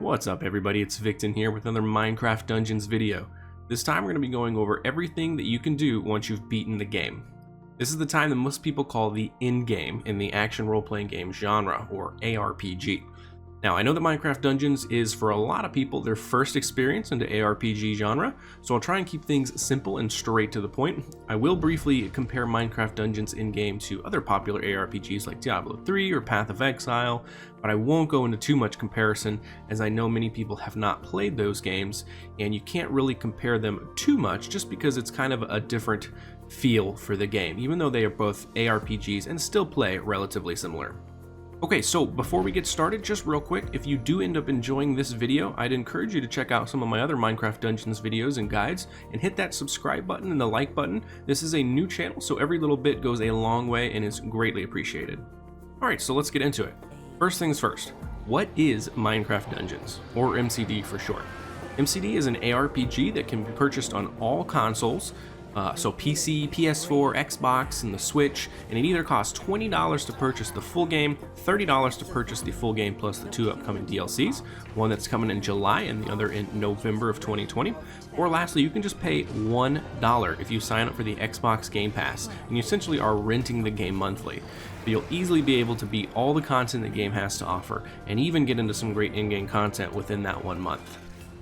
What's up everybody, it's Victon here with another Minecraft Dungeons video. This time we're going to be going over everything that you can do once you've beaten the game. This is the time that most people call the endgame in the action role-playing game genre, or ARPG. Now I know that Minecraft Dungeons is for a lot of people their first experience into ARPG genre, so I'll try and keep things simple and straight to the point. I will briefly compare Minecraft Dungeons in-game to other popular ARPGs like Diablo 3 or Path of Exile, but I won't go into too much comparison as I know many people have not played those games and you can't really compare them too much just because it's kind of a different feel for the game, even though they are both ARPGs and still play relatively similar. Okay, so before we get started, just real quick, if you do end up enjoying this video, I'd encourage you to check out some of my other Minecraft Dungeons videos and guides and hit that subscribe button and the like button. This is a new channel, so every little bit goes a long way and is greatly appreciated. Alright, so let's get into it. First things first, what is Minecraft Dungeons, or MCD for short? MCD is an ARPG that can be purchased on all consoles, so PC, PS4, Xbox, and the Switch, and it either costs $20 to purchase the full game, $30 to purchase the full game plus the two upcoming DLCs, one that's coming in July and the other in November of 2020, or lastly, you can just pay $1 if you sign up for the Xbox Game Pass, and you essentially are renting the game monthly. But you'll easily be able to beat all the content the game has to offer, and even get into some great in-game content within that 1 month.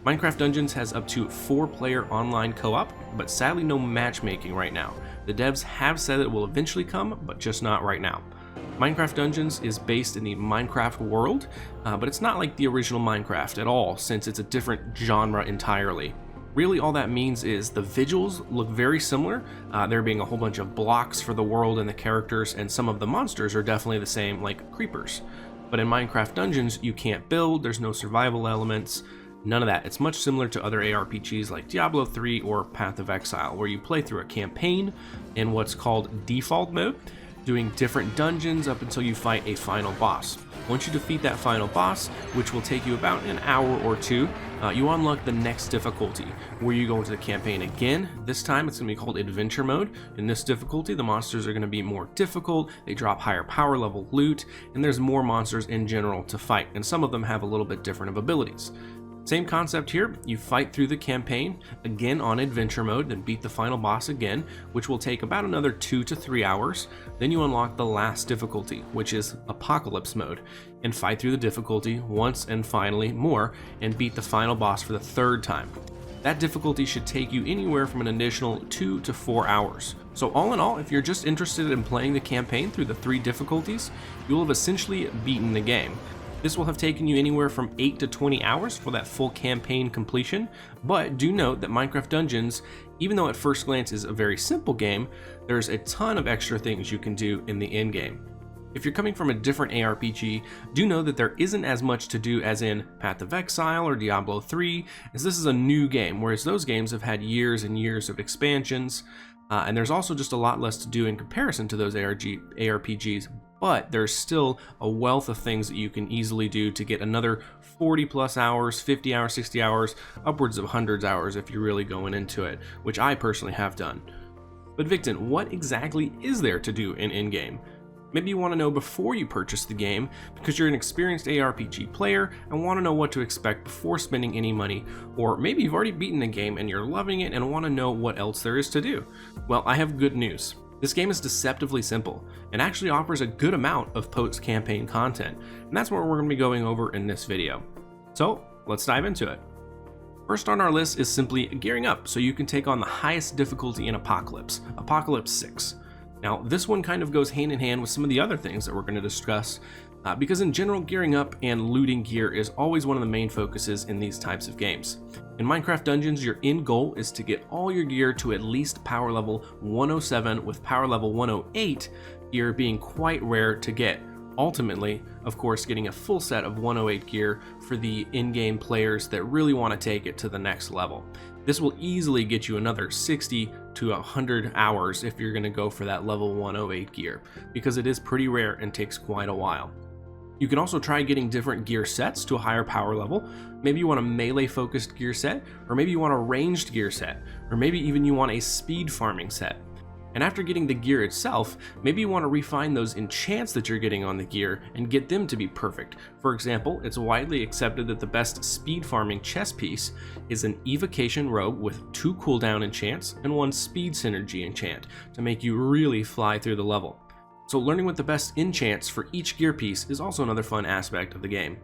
Minecraft Dungeons has up to 4-player online co-op, but sadly no matchmaking right now. The devs have said it will eventually come, but just not right now. Minecraft Dungeons is based in the Minecraft world, but it's not like the original Minecraft at all, since it's a different genre entirely. Really all that means is the visuals look very similar, there being a whole bunch of blocks for the world and the characters, and some of the monsters are definitely the same, like creepers. But in Minecraft Dungeons you can't build, there's no survival elements, none of that. It's much similar to other ARPGs like Diablo 3 or Path of Exile, where you play through a campaign in what's called default mode, doing different dungeons up until you fight a final boss. Once you defeat that final boss, which will take you about an hour or two, you unlock the next difficulty, where you go into the campaign again. This time it's going to be called adventure mode. In this difficulty, the monsters are going to be more difficult, they drop higher power level loot, and there's more monsters in general to fight, and some of them have a little bit different of abilities. Same concept here, you fight through the campaign, again on adventure mode, then beat the final boss again, which will take about another 2 to 3 hours. Then you unlock the last difficulty, which is apocalypse mode, and fight through the difficulty once and finally more, and beat the final boss for the 3rd time. That difficulty should take you anywhere from an additional 2 to 4 hours. So all in all, if you're just interested in playing the campaign through the 3 difficulties, you will have essentially beaten the game. This will have taken you anywhere from 8 to 20 hours for that full campaign completion, but do note that Minecraft Dungeons, even though at first glance is a very simple game, there's a ton of extra things you can do in the end game. If you're coming from a different ARPG, do know that there isn't as much to do as in Path of Exile or Diablo 3, as this is a new game, whereas those games have had years and years of expansions, and there's also just a lot less to do in comparison to those ARPGs, but there's still a wealth of things that you can easily do to get another 40 plus hours, 50 hours, 60 hours, upwards of hundreds of hours if you're really going into it, which I personally have done. But Victon, what exactly is there to do in in-game? Maybe you want to know before you purchase the game because you're an experienced ARPG player and want to know what to expect before spending any money, or maybe you've already beaten the game and you're loving it and want to know what else there is to do. Well, I have good news. This game is deceptively simple and actually offers a good amount of post-campaign content, and that's what we're going to be going over in this video. So let's dive into it. First on our list is simply gearing up so you can take on the highest difficulty in Apocalypse, Apocalypse 6. Now this one kind of goes hand in hand with some of the other things that we're going to discuss, because in general gearing up and looting gear is always one of the main focuses in these types of games. In Minecraft Dungeons, your end goal is to get all your gear to at least power level 107, with power level 108 gear being quite rare to get. Ultimately, of course, getting a full set of 108 gear for the in-game players that really want to take it to the next level. This will easily get you another 60 to 100 hours if you're going to go for that level 108 gear, because it is pretty rare and takes quite a while. You can also try getting different gear sets to a higher power level. Maybe you want a melee focused gear set, or maybe you want a ranged gear set, or maybe even you want a speed farming set. And after getting the gear itself, maybe you want to refine those enchants that you're getting on the gear and get them to be perfect. For example, it's widely accepted that the best speed farming chess piece is an evocation robe with 2 cooldown enchants and 1 speed synergy enchant to make you really fly through the level. So learning what the best enchants for each gear piece is also another fun aspect of the game.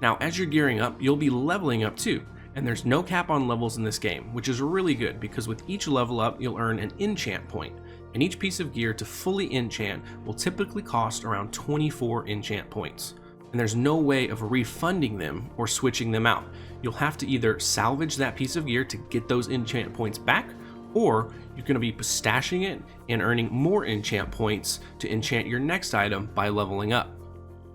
Now, as you're gearing up, you'll be leveling up too. And there's no cap on levels in this game, which is really good because with each level up, you'll earn an enchant point. And each piece of gear to fully enchant will typically cost around 24 enchant points. And there's no way of refunding them or switching them out. You'll have to either salvage that piece of gear to get those enchant points back, or you're going to be stashing it and earning more enchant points to enchant your next item by leveling up.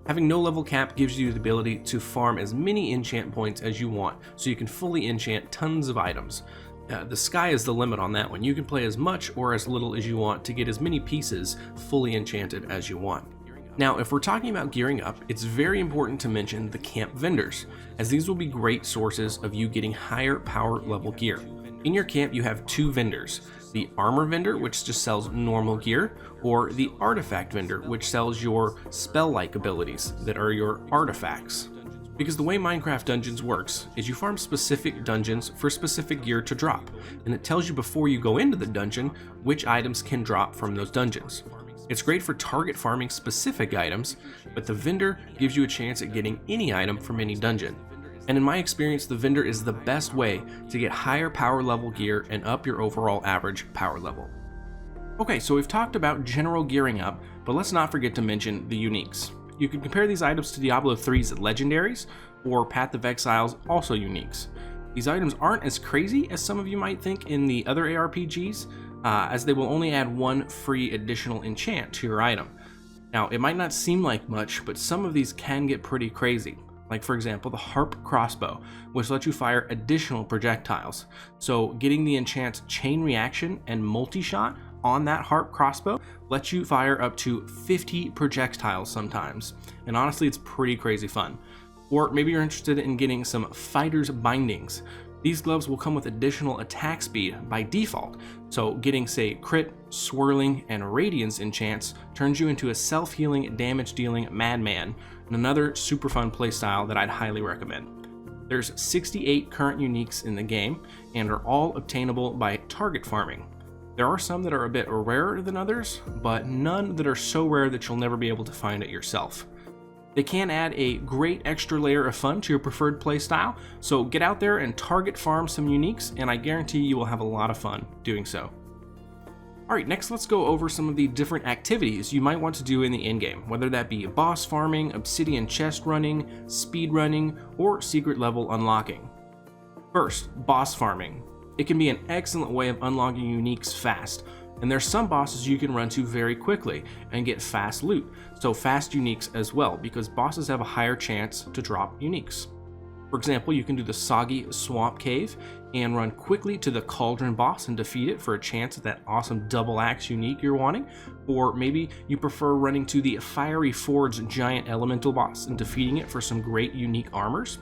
Having no level cap gives you the ability to farm as many enchant points as you want, so you can fully enchant tons of items. The sky is the limit on that one. You can play as much or as little as you want to get as many pieces fully enchanted as you want. Now, if we're talking about gearing up, it's very important to mention the camp vendors, as these will be great sources of you getting higher power level gear. In your camp, you have 2 vendors. The armor vendor, which just sells normal gear, or the artifact vendor, which sells your spell-like abilities that are your artifacts. Because the way Minecraft Dungeons works is you farm specific dungeons for specific gear to drop, and it tells you before you go into the dungeon which items can drop from those dungeons. It's great for target farming specific items, but the vendor gives you a chance at getting any item from any dungeon. And in my experience, the vendor is the best way to get higher power level gear and up your overall average power level. Okay, so we've talked about general gearing up, but let's not forget to mention the uniques. You can compare these items to Diablo 3's legendaries, or Path of Exile's also uniques. These items aren't as crazy as some of you might think in the other ARPGs, as they will only add 1 free additional enchant to your item. Now, it might not seem like much, but some of these can get pretty crazy. Like for example, the Harp Crossbow, which lets you fire additional projectiles. So getting the enchant Chain Reaction and Multi-Shot on that Harp Crossbow lets you fire up to 50 projectiles sometimes. And honestly, it's pretty crazy fun. Or maybe you're interested in getting some Fighter's Bindings. These gloves will come with additional attack speed by default, so getting say Crit, Swirling, and Radiance enchants turns you into a self-healing, damage-dealing madman, and another super fun playstyle that I'd highly recommend. There's 68 current uniques in the game, and are all obtainable by target farming. There are some that are a bit rarer than others, but none that are so rare that you'll never be able to find it yourself. They can add a great extra layer of fun to your preferred playstyle, so get out there and target farm some uniques, and I guarantee you will have a lot of fun doing so. Alright, next let's go over some of the different activities you might want to do in the endgame, whether that be boss farming, obsidian chest running, speed running, or secret level unlocking. First, boss farming. It can be an excellent way of unlocking uniques fast, and there's some bosses you can run to very quickly and get fast loot, so fast uniques as well, because bosses have a higher chance to drop uniques. For example, you can do the Soggy Swamp Cave and run quickly to the Cauldron boss and defeat it for a chance at that awesome double axe unique you're wanting, or maybe you prefer running to the Fiery Forge Giant Elemental boss and defeating it for some great unique armors,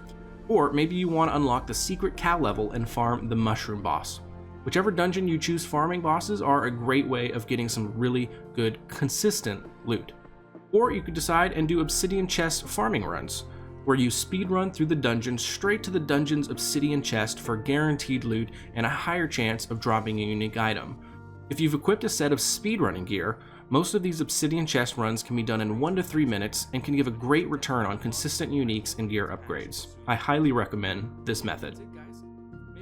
or maybe you want to unlock the secret cow level and farm the Mushroom boss. Whichever dungeon you choose, farming bosses are a great way of getting some really good, consistent loot. Or you could decide and do obsidian chest farming runs, where you speedrun through the dungeon straight to the dungeon's obsidian chest for guaranteed loot and a higher chance of dropping a unique item. If you've equipped a set of speedrunning gear, most of these obsidian chest runs can be done in 1 to 3 minutes and can give a great return on consistent uniques and gear upgrades. I highly recommend this method.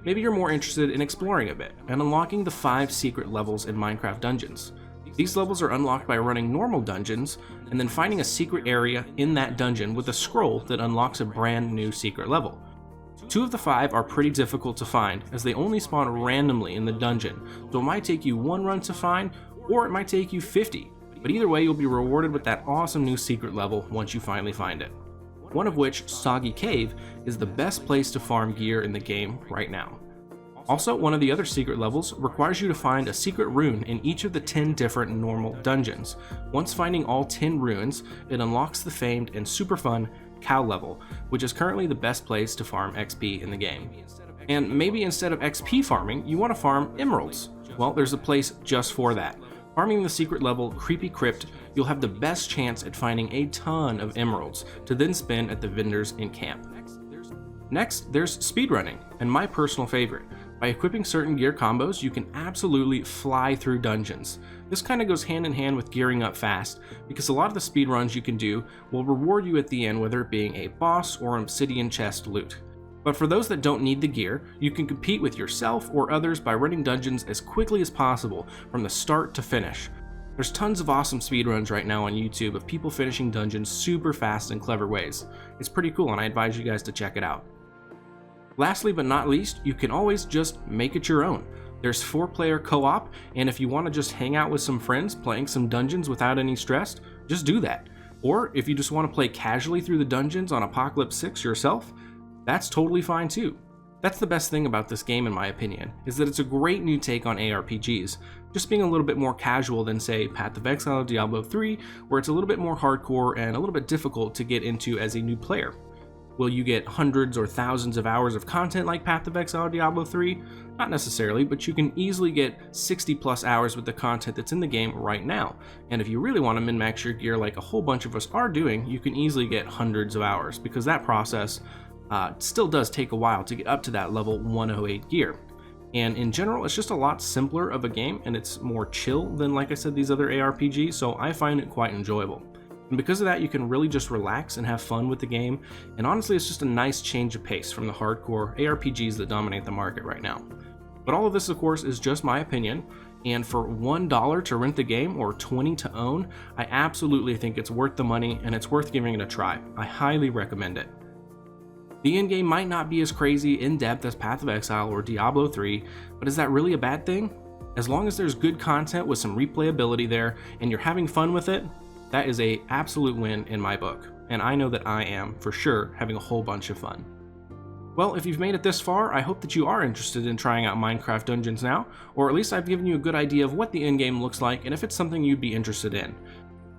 Maybe you're more interested in exploring a bit and unlocking the 5 secret levels in Minecraft Dungeons. These levels are unlocked by running normal dungeons and then finding a secret area in that dungeon with a scroll that unlocks a brand new secret level. 2 of the 5 are pretty difficult to find as they only spawn randomly in the dungeon, so it might take you 1 run to find or it might take you 50, but either way you'll be rewarded with that awesome new secret level once you finally find it. One of which, Soggy Cave, is the best place to farm gear in the game right now. Also, one of the other secret levels requires you to find a secret rune in each of the 10 different normal dungeons. Once finding all 10 runes, it unlocks the famed and super fun cow level, which is currently the best place to farm XP in the game. And maybe instead of XP farming, you want to farm emeralds. Well, there's a place just for that. Farming the secret level Creepy Crypt, you'll have the best chance at finding a ton of emeralds to then spend at the vendors in camp. Next, there's speedrunning, and my personal favorite. By equipping certain gear combos, you can absolutely fly through dungeons. This kind of goes hand in hand with gearing up fast, because a lot of the speedruns you can do will reward you at the end, whether it being a boss or obsidian chest loot. But for those that don't need the gear, you can compete with yourself or others by running dungeons as quickly as possible from the start to finish. There's tons of awesome speedruns right now on YouTube of people finishing dungeons super fast in clever ways. It's pretty cool and I advise you guys to check it out. Lastly but not least, you can always just make it your own. There's 4-player co-op, and if you want to just hang out with some friends playing some dungeons without any stress, just do that. Or if you just want to play casually through the dungeons on Apocalypse 6 yourself, that's totally fine too. That's the best thing about this game in my opinion, is that it's a great new take on ARPGs, just being a little bit more casual than say Path of Exile or Diablo 3, where it's a little bit more hardcore and a little bit difficult to get into as a new player. Will you get hundreds or thousands of hours of content like Path of Exile or Diablo 3? Not necessarily, but you can easily get 60 plus hours with the content that's in the game right now. And if you really want to min-max your gear like a whole bunch of us are doing, you can easily get hundreds of hours, because that process still does take a while to get up to that level 108 gear. And in general, it's just a lot simpler of a game, and it's more chill than, like I said, these other ARPGs, so I find it quite enjoyable. And because of that, you can really just relax and have fun with the game, and honestly, it's just a nice change of pace from the hardcore ARPGs that dominate the market right now. But all of this, of course, is just my opinion, and for $1 to rent the game or $20 to own, I absolutely think it's worth the money and it's worth giving it a try. I highly recommend it. The endgame might not be as crazy in depth as Path of Exile or Diablo 3, but is that really a bad thing? As long as there's good content with some replayability there and you're having fun with it, that is an absolute win in my book, and I know that I am, for sure, having a whole bunch of fun. Well, if you've made it this far, I hope that you are interested in trying out Minecraft Dungeons now, or at least I've given you a good idea of what the endgame looks like and if it's something you'd be interested in.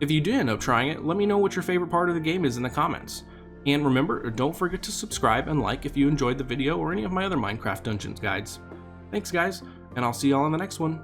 If you do end up trying it, let me know what your favorite part of the game is in the comments. And remember, don't forget to subscribe and like if you enjoyed the video or any of my other Minecraft Dungeons guides. Thanks guys, and I'll see y'all in the next one.